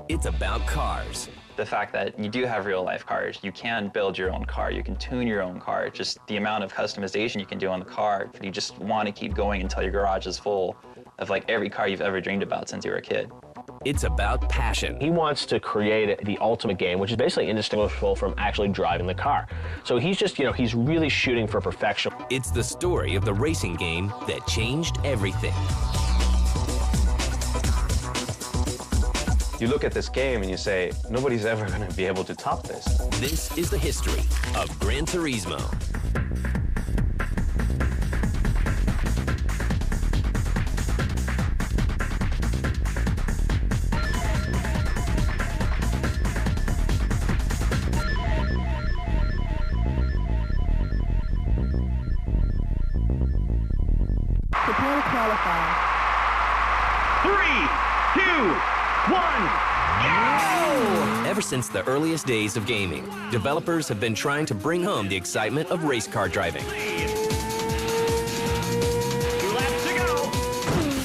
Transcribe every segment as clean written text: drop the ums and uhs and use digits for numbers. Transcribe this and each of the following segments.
It's about cars. The fact that you do have real-life cars, you can build your own car, you can tune your own car. Just the amount of customization you can do on the car, you just want to keep going until your garage is full of like every car you've ever dreamed about since you were a kid. It's about passion. He wants to create the ultimate game, which is basically indistinguishable from actually driving the car. So he's just, he's really shooting for perfection. It's the story of the racing game that changed everything. You look at this game and you say, nobody's ever going to be able to top this. This is the history of Gran Turismo. Prepare to qualify. 3, 2, 1, go! Ever since the earliest days of gaming, developers have been trying to bring home the excitement of race car driving. 2 laps to go.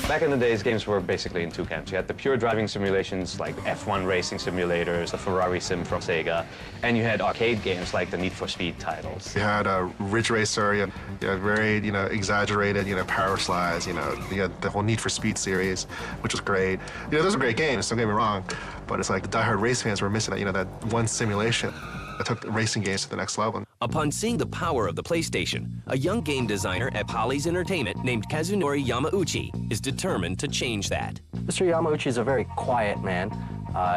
Back in the days, games were basically in two camps. You had the pure driving simulations like F1 racing simulators, the Ferrari sim from Sega, and you had arcade games like the Need for Speed titles. You had a Ridge Racer, you had very, exaggerated, power slides, you had the whole Need for Speed series, which was great. Those are great games, don't get me wrong, but it's like the diehard race fans were missing that one simulation that took racing games to the next level. Upon seeing the power of the PlayStation, a young game designer at Poly's Entertainment named Kazunori Yamauchi is determined to change that. Mr. Yamauchi is a very quiet man.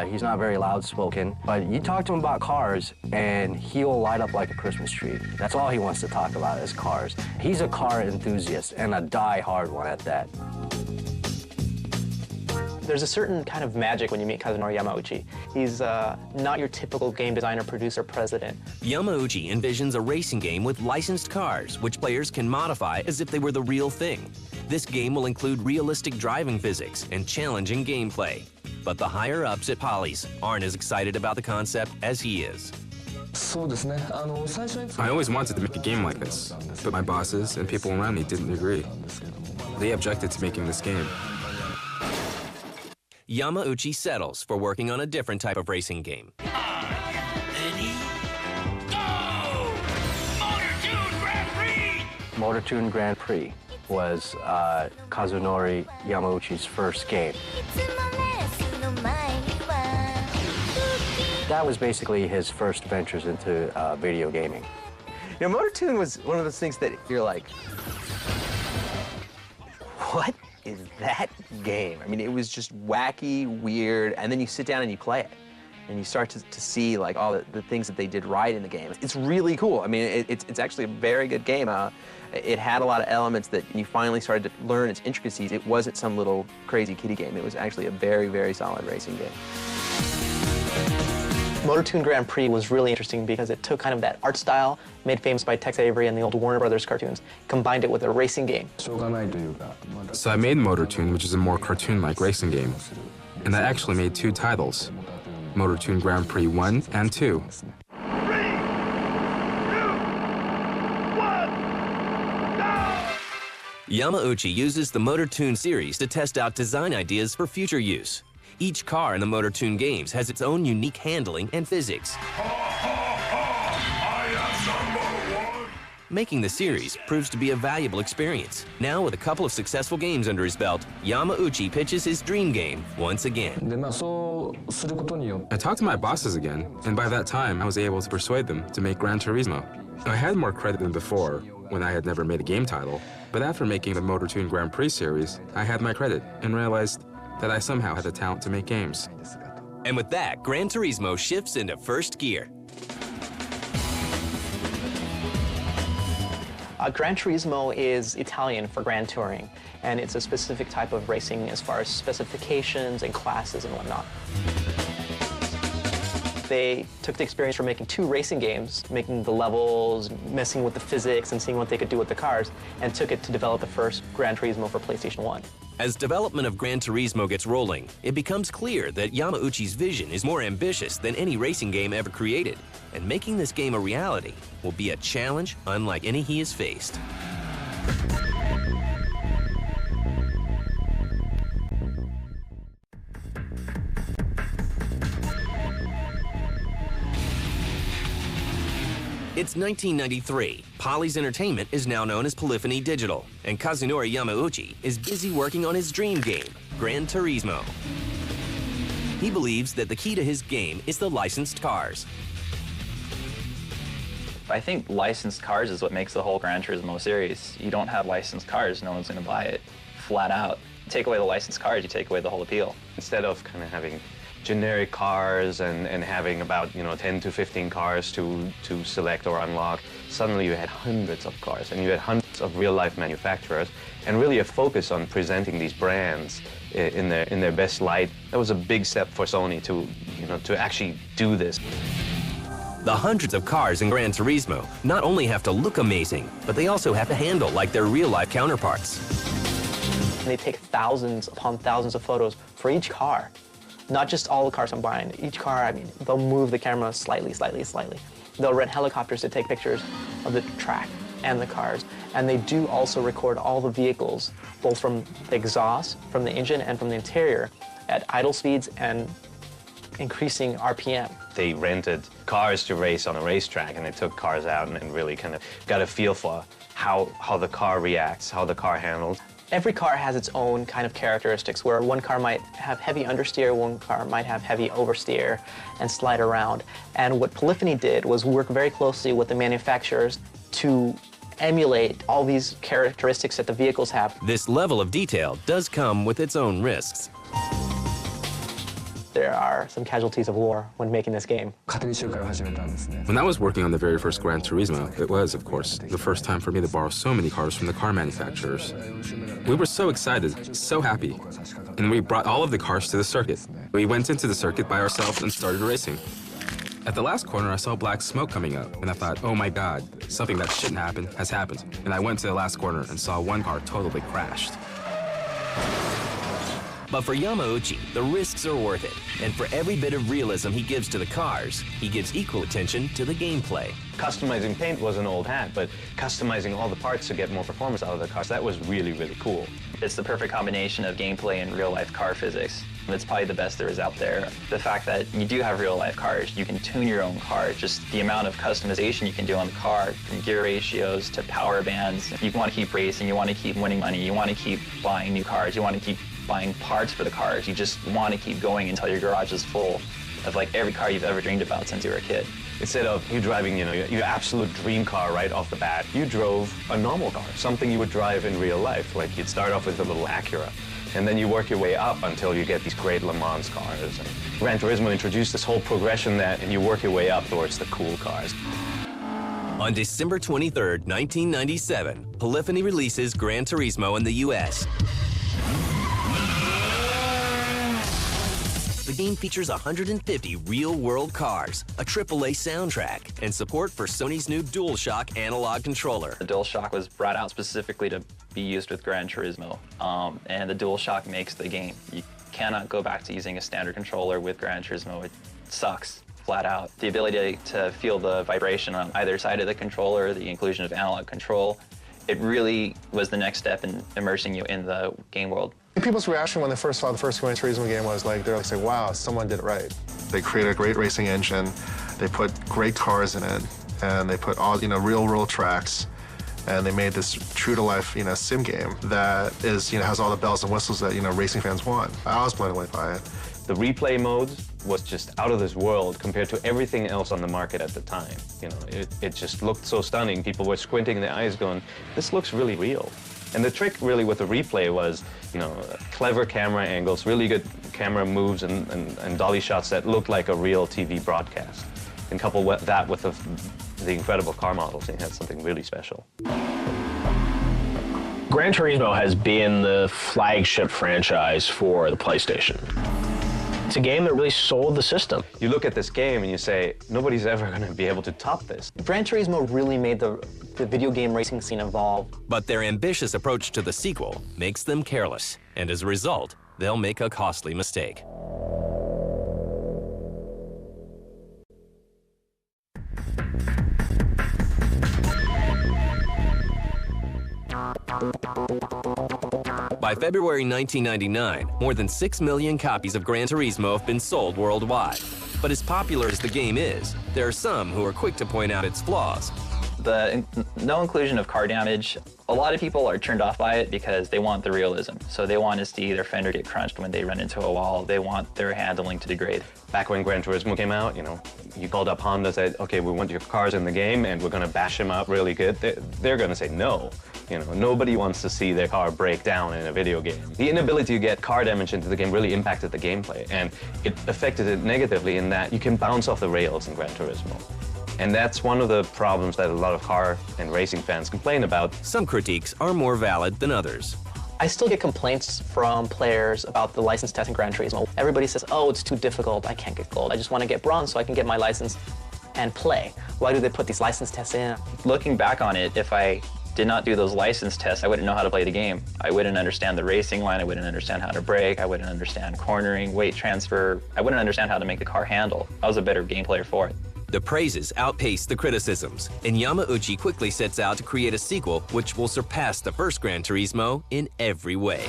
He's not very loud-spoken, but you talk to him about cars, and he'll light up like a Christmas tree. That's all he wants to talk about is cars. He's a car enthusiast, and a die-hard one at that. There's a certain kind of magic when you meet Kazunori Yamauchi. He's not your typical game designer, producer, president. Yamauchi envisions a racing game with licensed cars, which players can modify as if they were the real thing. This game will include realistic driving physics and challenging gameplay. But the higher-ups at Poly's aren't as excited about the concept as he is. I always wanted to make a game like this, but my bosses and people around me didn't agree. They objected to making this game. Yamauchi settles for working on a different type of racing game. Ready? Go! Motor-Tune Grand Prix! Motor-Tune Grand Prix was Kazunori Yamauchi's first game. That was basically his first ventures into video gaming. Motor-Tune was one of those things that you're like, what is that game? I mean, it was just wacky, weird, and then you sit down and you play it. And you start to see like all the things that they did right in the game. It's really cool. I mean, it's actually a very good game. It had a lot of elements that you finally started to learn its intricacies. It wasn't some little crazy kiddie game. It was actually a very, very solid racing game. Motor-Tune Grand Prix was really interesting because it took kind of that art style made famous by Tex Avery and the old Warner Brothers cartoons, combined it with a racing game. So I made Motor-Tune, which is a more cartoon-like racing game. And I actually made two titles, Motor-Tune Grand Prix 1 and 2. 3, 2, 1, go! Yamauchi uses the Motor-Tune series to test out design ideas for future use. Each car in the Motor-Tune games has its own unique handling and physics. Making the series proves to be a valuable experience. Now, with a couple of successful games under his belt, Yamauchi pitches his dream game once again. I talked to my bosses again, and by that time, I was able to persuade them to make Gran Turismo. I had more credit than before, when I had never made a game title, but after making the Motor-Tune Grand Prix series, I had my credit and realized that I somehow had the talent to make games. And with that, Gran Turismo shifts into first gear. Gran Turismo is Italian for Grand Touring, and it's a specific type of racing as far as specifications and classes and whatnot. They took the experience from making two racing games, making the levels, messing with the physics, and seeing what they could do with the cars, and took it to develop the first Gran Turismo for PlayStation 1. As development of Gran Turismo gets rolling, it becomes clear that Yamauchi's vision is more ambitious than any racing game ever created, and making this game a reality will be a challenge unlike any he has faced. It's 1993. Polly's Entertainment is now known as Polyphony Digital, and Kazunori Yamauchi is busy working on his dream game, Gran Turismo. He believes that the key to his game is the licensed cars. I think licensed cars is what makes the whole Gran Turismo series. You don't have licensed cars, no one's going to buy it, flat out. Take away the licensed cars, you take away the whole appeal. Instead of kind of having generic cars and having about 10 to 15 cars to select or unlock, suddenly you had hundreds of cars and you had hundreds of real-life manufacturers and really a focus on presenting these brands in their best light. That was a big step for Sony to actually do this. The hundreds of cars in Gran Turismo not only have to look amazing, but they also have to handle like their real-life counterparts. They take thousands upon thousands of photos for each car. Not just all the cars I'm buying. Each car, I mean, they'll move the camera slightly. They'll rent helicopters to take pictures of the track and the cars. And they do also record all the vehicles, both from the exhaust, from the engine, and from the interior at idle speeds and increasing RPM. They rented cars to race on a racetrack, and they took cars out and really kind of got a feel for how the car reacts, how the car handles. Every car has its own kind of characteristics, where one car might have heavy understeer, one car might have heavy oversteer and slide around. And what Polyphony did was work very closely with the manufacturers to emulate all these characteristics that the vehicles have. This level of detail does come with its own risks. There are some casualties of war when making this game. When I was working on the very first Gran Turismo, it was, of course, the first time for me to borrow so many cars from the car manufacturers. We were so excited, so happy, and we brought all of the cars to the circuit. We went into the circuit by ourselves and started racing. At the last corner, I saw black smoke coming up, and I thought, oh my God, something that shouldn't happen has happened. And I went to the last corner and saw one car totally crashed. But for Yamauchi, the risks are worth it. And for every bit of realism he gives to the cars, he gives equal attention to the gameplay. Customizing paint was an old hat, but customizing all the parts to get more performance out of the cars, that was really, really cool. It's the perfect combination of gameplay and real-life car physics. It's probably the best there is out there. The fact that you do have real-life cars, you can tune your own car, just the amount of customization you can do on the car, from gear ratios to power bands. You want to keep racing, you want to keep winning money, you want to keep buying new cars, you want to keep buying parts for the cars. You just want to keep going until your garage is full of like every car you've ever dreamed about since you were a kid. Instead of you driving, your absolute dream car right off the bat, you drove a normal car, something you would drive in real life. Like you'd start off with a little Acura, and then you work your way up until you get these great Le Mans cars. And Gran Turismo introduced this whole progression and you work your way up towards the cool cars. On December 23rd, 1997, Polyphony releases Gran Turismo in the US. The game features 150 real-world cars, a AAA soundtrack, and support for Sony's new DualShock analog controller. The DualShock was brought out specifically to be used with Gran Turismo, and the DualShock makes the game. You cannot go back to using a standard controller with Gran Turismo. It sucks, flat out. The ability to feel the vibration on either side of the controller, the inclusion of analog control, it really was the next step in immersing you in the game world. People's reaction when they first saw the first Gran Turismo game was like, they're like, wow, someone did it right. They created a great racing engine, they put great cars in it, and they put all, real world tracks, and they made this true-to-life, sim game that is, has all the bells and whistles that, racing fans want. I was blown away by it. The replay mode was just out of this world compared to everything else on the market at the time. It just looked so stunning. People were squinting their eyes going, this looks really real. And the trick really with the replay was, clever camera angles, really good camera moves and dolly shots that looked like a real TV broadcast. And couple that with the incredible car models, and you had something really special. Gran Turismo has been the flagship franchise for the PlayStation. It's a game that really sold the system. You look at this game and you say, nobody's ever going to be able to top this. Gran Turismo really made the video game racing scene evolve. But their ambitious approach to the sequel makes them careless, and as a result, they'll make a costly mistake. By February 1999, more than 6 million copies of Gran Turismo have been sold worldwide. But as popular as the game is, there are some who are quick to point out its flaws. The no inclusion of car damage, a lot of people are turned off by it because they want the realism. So they want to see their fender get crunched when they run into a wall. They want their handling to degrade. Back when Gran Turismo came out, you called up Honda, said, okay, we want your cars in the game and we're going to bash them up really good. They're going to say no. Nobody wants to see their car break down in a video game. The inability to get car damage into the game really impacted the gameplay, and it affected it negatively in that you can bounce off the rails in Gran Turismo. And that's one of the problems that a lot of car and racing fans complain about. Some critiques are more valid than others. I still get complaints from players about the license test in Gran Turismo. Everybody says, oh, it's too difficult, I can't get gold. I just want to get bronze so I can get my license and play. Why do they put these license tests in? Looking back on it, if I did not do those license tests, I wouldn't know how to play the game. I wouldn't understand the racing line, I wouldn't understand how to brake, I wouldn't understand cornering, weight transfer, I wouldn't understand how to make the car handle. I was a better game player for it. The praises outpace the criticisms, and Yamauchi quickly sets out to create a sequel which will surpass the first Gran Turismo in every way.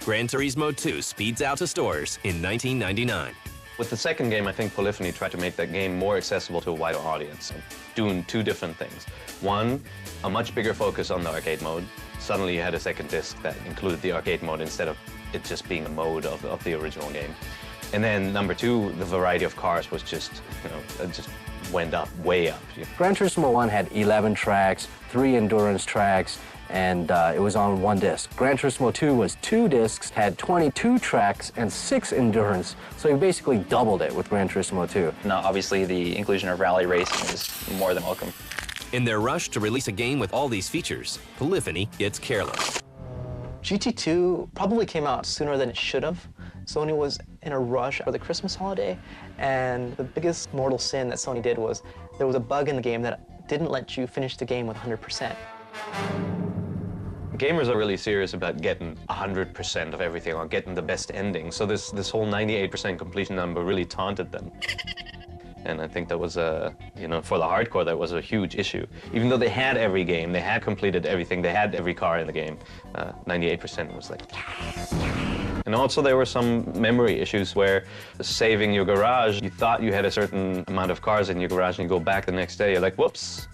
Gran Turismo 2 speeds out to stores in 1999. With the second game, I think Polyphony tried to make that game more accessible to a wider audience, doing two different things. One, a much bigger focus on the arcade mode. Suddenly you had a second disc that included the arcade mode instead of it just being a mode of the original game. And then number two, the variety of cars was just, it just went up, way up. Gran Turismo 1 had 11 tracks, 3 endurance tracks, and it was on one disc. Gran Turismo 2 was 2 discs, had 22 tracks and 6 endurance, so you basically doubled it with Gran Turismo 2. Now, obviously, the inclusion of rally racing is more than welcome. In their rush to release a game with all these features, Polyphony gets careless. GT2 probably came out sooner than it should have. Sony was in a rush for the Christmas holiday, and the biggest mortal sin that Sony did was there was a bug in the game that didn't let you finish the game with 100%. Gamers are really serious about getting 100% of everything or getting the best ending, so this whole 98% completion number really taunted them. And I think that was for the hardcore, that was a huge issue. Even though they had every game, they had completed everything, they had every car in the game, 98% was like... And also there were some memory issues where saving your garage, you thought you had a certain amount of cars in your garage and you go back the next day, you're like, whoops,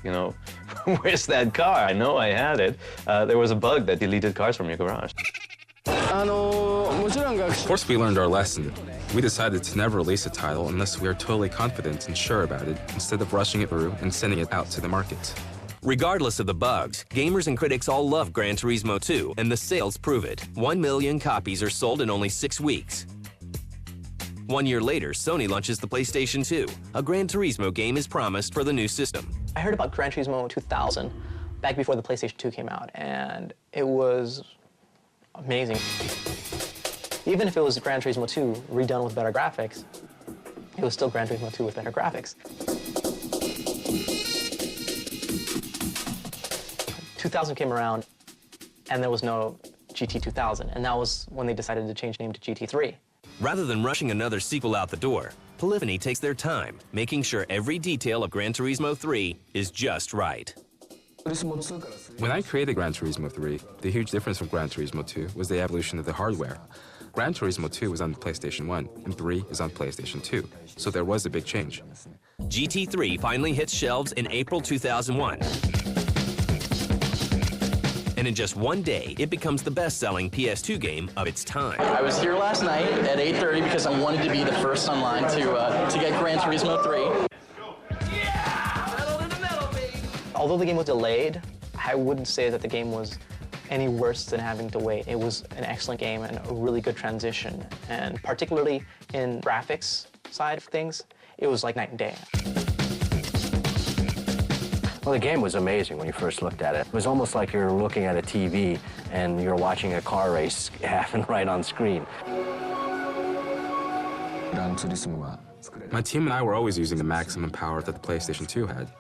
where's that car? I know I had it. There was a bug that deleted cars from your garage. Of course we learned our lesson. We decided to never release a title unless we are totally confident and sure about it, instead of rushing it through and sending it out to the market. Regardless of the bugs, gamers and critics all love Gran Turismo 2, and the sales prove it. 1 million copies are sold in only 6 weeks. 1 year later, Sony launches the PlayStation 2. A Gran Turismo game is promised for the new system. I heard about Gran Turismo 2000 back before the PlayStation 2 came out, and it was amazing. Even if it was Gran Turismo 2 redone with better graphics, it was still Gran Turismo 2 with better graphics. 2000 came around, and there was no GT 2000, and that was when they decided to change name to GT3. Rather than rushing another sequel out the door, Polyphony takes their time, making sure every detail of Gran Turismo 3 is just right. When I created Gran Turismo 3, the huge difference from Gran Turismo 2 was the evolution of the hardware. Gran Turismo 2 was on PlayStation 1, and 3 is on PlayStation 2, so there was a big change. GT3 finally hits shelves in April 2001. And in just 1 day, it becomes the best-selling PS2 game of its time. I was here last night at 8:30 because I wanted to be the first online to get Gran Turismo 3. Although the game was delayed, I wouldn't say that the game was any worse than having to wait. It was an excellent game and a really good transition. And particularly in graphics side of things, it was like night and day. Well, the game was amazing when you first looked at it. It was almost like you're looking at a TV and you're watching a car race happen right on screen. My team and I were always using the maximum power that the PlayStation 2 had.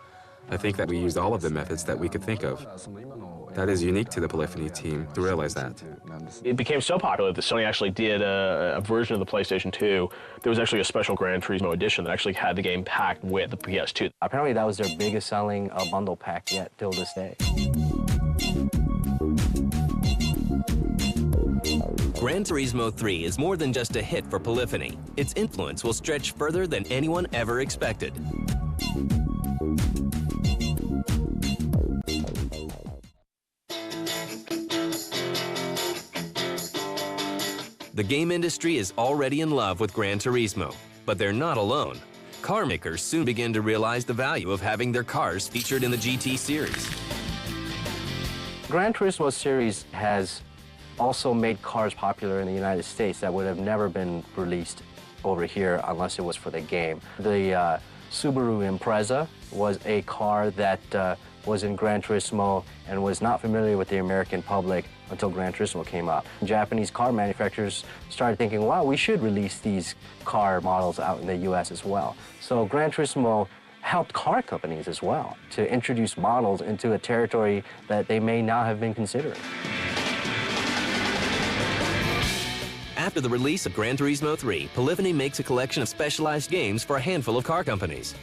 I think that we used all of the methods that we could think of. That is unique to the Polyphony team to realize that. It became so popular that Sony actually did a version of the PlayStation 2. There was actually a special Gran Turismo edition that actually had the game packed with the PS2. Apparently that was their biggest selling bundle pack yet till this day. Gran Turismo 3 is more than just a hit for Polyphony. Its influence will stretch further than anyone ever expected. The game industry is already in love with Gran Turismo, but they're not alone. Car makers soon begin to realize the value of having their cars featured in the GT series. Gran Turismo series has also made cars popular in the United States that would have never been released over here unless it was for the game. The Subaru Impreza was a car that was in Gran Turismo and was not familiar with the American public until Gran Turismo came out. Japanese car manufacturers started thinking, wow, we should release these car models out in the US as well. So Gran Turismo helped car companies as well to introduce models into a territory that they may not have been considering. After the release of Gran Turismo 3, Polyphony makes a collection of specialized games for a handful of car companies.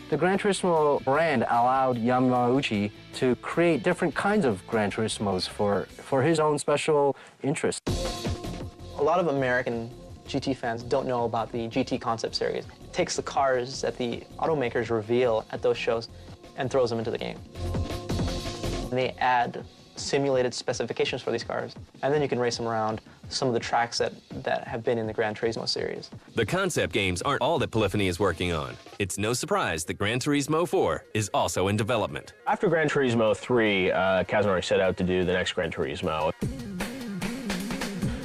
The Gran Turismo brand allowed Yamauchi to create different kinds of Gran Turismos for his own special interest. A lot of American GT fans don't know about the GT concept series. It takes the cars that the automakers reveal at those shows and throws them into the game. And they add simulated specifications for these cars, and then you can race them around some of the tracks that have been in the Gran Turismo series. The concept games aren't all that Polyphony is working on. It's no surprise that Gran Turismo 4 is also in development. After Gran Turismo 3, Kazunori set out to do the next Gran Turismo.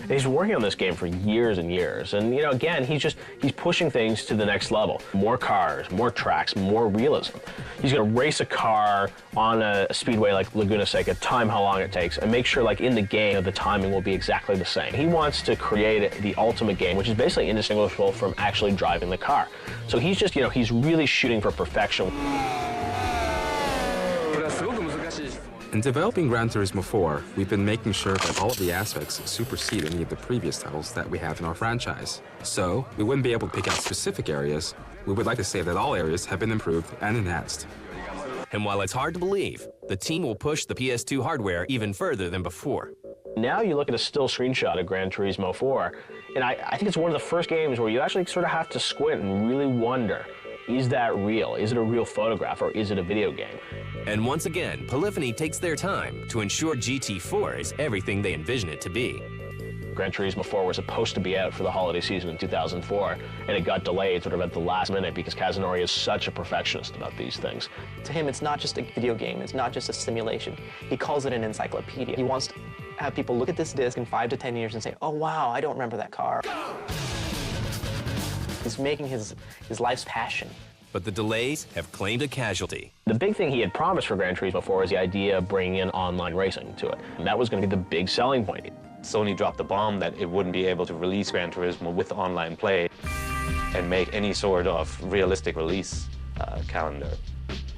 He's been working on this game for years and years, and again, he's pushing things to the next level. More cars, more tracks, more realism. He's going to race a car on a speedway like Laguna Seca, time how long it takes, and make sure, like in the game, the timing will be exactly the same. He wants to create the ultimate game, which is basically indistinguishable from actually driving the car. So he's just, he's really shooting for perfection. In developing Gran Turismo 4, we've been making sure that all of the aspects supersede any of the previous titles that we have in our franchise. So, we wouldn't be able to pick out specific areas. We would like to say that all areas have been improved and enhanced. And while it's hard to believe, the team will push the PS2 hardware even further than before. Now you look at a still screenshot of Gran Turismo 4, and I think it's one of the first games where you actually sort of have to squint and really wonder, is that real? Is it a real photograph, or is it a video game? And once again, Polyphony takes their time to ensure GT4 is everything they envision it to be. Gran Turismo 4 was supposed to be out for the holiday season in 2004, and it got delayed sort of at the last minute because Kazunori is such a perfectionist about these things. To him, it's not just a video game, it's not just a simulation. He calls it an encyclopedia. He wants to have people look at this disc in 5 to 10 years and say, oh wow, I don't remember that car. He's making his life's passion. But the delays have claimed a casualty. The big thing he had promised for Gran Turismo 4 is the idea of bringing in online racing to it. And that was going to be the big selling point. Sony dropped the bomb that it wouldn't be able to release Gran Turismo with online play and make any sort of realistic release calendar.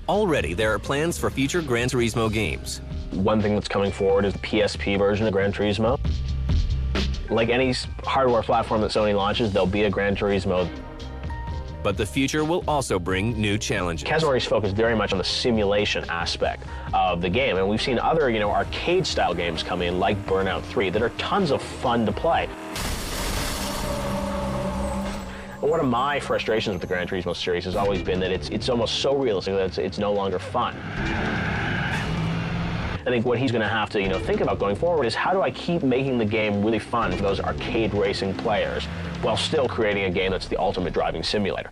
Already, there are plans for future Gran Turismo games. One thing that's coming forward is the PSP version of Gran Turismo. Like any hardware platform that Sony launches, there'll be a Gran Turismo. But the future will also bring new challenges. Kazunori's focused very much on the simulation aspect of the game, and we've seen other, arcade-style games come in, like Burnout 3, that are tons of fun to play. One of my frustrations with the Gran Turismo series has always been that it's almost so realistic that it's no longer fun. I think what he's going to have to, think about going forward is how do I keep making the game really fun for those arcade racing players while still creating a game that's the ultimate driving simulator.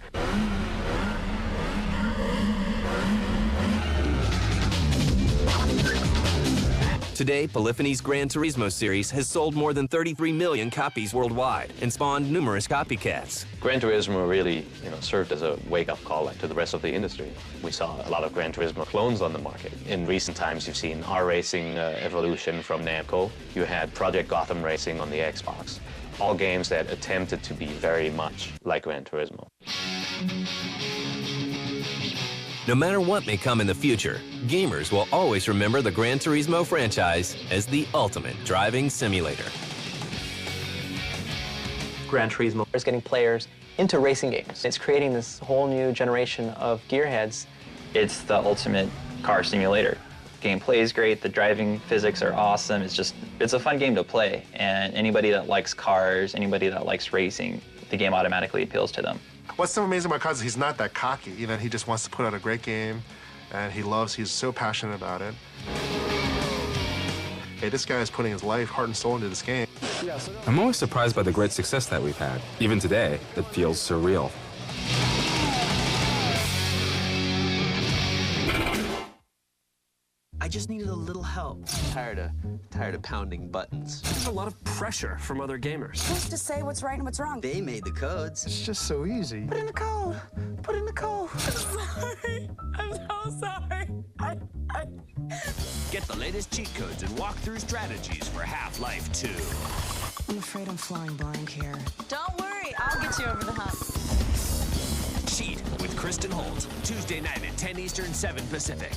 Today, Polyphony's Gran Turismo series has sold more than 33 million copies worldwide and spawned numerous copycats. Gran Turismo really, served as a wake-up call to the rest of the industry. We saw a lot of Gran Turismo clones on the market. In recent times, you've seen R-Racing Evolution from Namco. You had Project Gotham Racing on the Xbox. All games that attempted to be very much like Gran Turismo. No matter what may come in the future, gamers will always remember the Gran Turismo franchise as the ultimate driving simulator. Gran Turismo is getting players into racing games. It's creating this whole new generation of gearheads. It's the ultimate car simulator. gameplay is great, the driving physics are awesome. It's a fun game to play, and anybody that likes cars, anybody that likes racing, the game automatically appeals to them. What's so amazing about Cause is he's not that cocky. You know, he just wants to put out a great game, and he's so passionate about it. Hey, this guy is putting his life, heart, and soul into this game. I'm always surprised by the great success that we've had. Even today, it feels surreal. I just needed a little help. Tired of pounding buttons. There's a lot of pressure from other gamers. Who's to say what's right and what's wrong? They made the codes. It's just so easy. Put in the code. Put in the code. I'm sorry. I'm so sorry. Get the latest cheat codes and walkthrough strategies for Half-Life 2. I'm afraid I'm flying blind here. Don't worry, I'll get you over the hump. Cheat with Kristen Holt, Tuesday night at 10 Eastern, 7 Pacific.